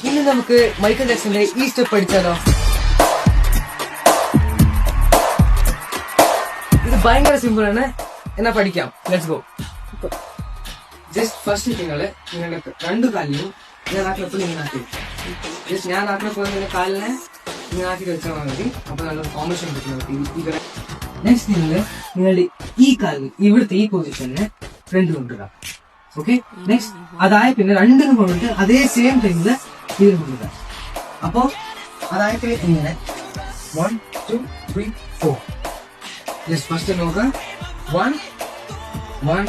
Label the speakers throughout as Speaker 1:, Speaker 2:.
Speaker 1: ഇനി നമുക്ക് മൈക്കൽ ജാക്സന്റെ ഈ സ്റ്റെപ്പ് പഠിച്ചാലോ? ഇത് ഭയങ്കര സിമ്പിൾ ആണ്, എന്നാ പഠിക്കാം. Let's go. ജസ്റ്റ് ഫസ്റ്റ് നിങ്ങളുടെ രണ്ടു കാലിലും ഞാൻ ആക്കിയപ്പോൾ നിങ്ങൾ ആക്കി ജസ്റ്റ് ഞാൻ ആക്കിയപ്പോൾ നിങ്ങളുടെ കാലിനെ നിങ്ങൾ ആക്കി വെച്ചാൽ മതി. അപ്പൊ നല്ലൊരു കോമ്പിനേഷൻ കിട്ടുന്നത്. നെക്സ്റ്റ് നിങ്ങളുടെ ഈ കാലിൽ ഇവിടുത്തെ ഈ പൊസിഷനെ ഫ്രണ്ട് കൊണ്ടുവരാം. ഓക്കെ, നെക്സ്റ്റ് അതായ പിന്നെ രണ്ടിനും കൊണ്ടിട്ട് അതേ സെയിം ടൈമില് ഇതിനും കൊണ്ടുവരാം. അപ്പോ അതായത് ഇങ്ങനെ 1 2 3 4. ജസ്റ്റ് ഫസ്റ്റ് നോക്കാം. 1 1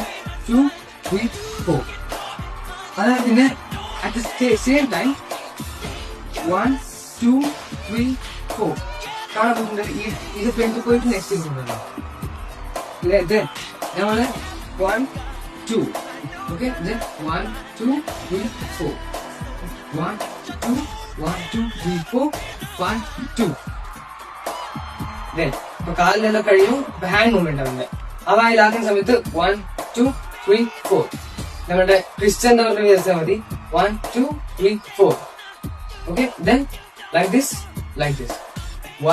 Speaker 1: 2 3 4. അതായത് പിന്നെ അറ്റ് ദ സെയിം ടൈം 1 2 3 4 കാണാൻ പറ്റുന്നത്. ഇത് ഫ്രണ്ട് പോയിട്ട് നെക്സ്റ്റ് കൊണ്ടുവരാം. നമ്മള് 1 2. Okay, then 1 2 3 4. 1 2 1 2 3 4 1 2. Then ഇപ്പൊ കാലിലെല്ലാം കഴിയും. ഹാൻഡ് മൂവ്മെന്റ് ഉണ്ട്. അവയിലാക്കുന്ന സമയത്ത് 1 2 3 4. നമ്മുടെ ക്രിസ്ത്യൻ വിചാരിച്ചാൽ മതി. 1 2 3 4. Okay, then like this.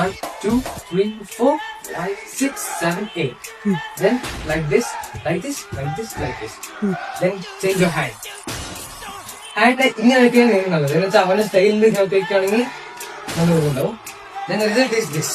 Speaker 1: 1 2 3 4 5 6 7 8. Then like this. Then change your hand. Hand ഇങ്ങനെ വെക്കുകയാണ് നല്ലത്. എന്ന് വെച്ചാൽ അവന്റെ സ്റ്റൈലിൽ ഞാൻ വെക്കുകയാണെങ്കിൽ നല്ലതുണ്ടാവും. Then the result is this.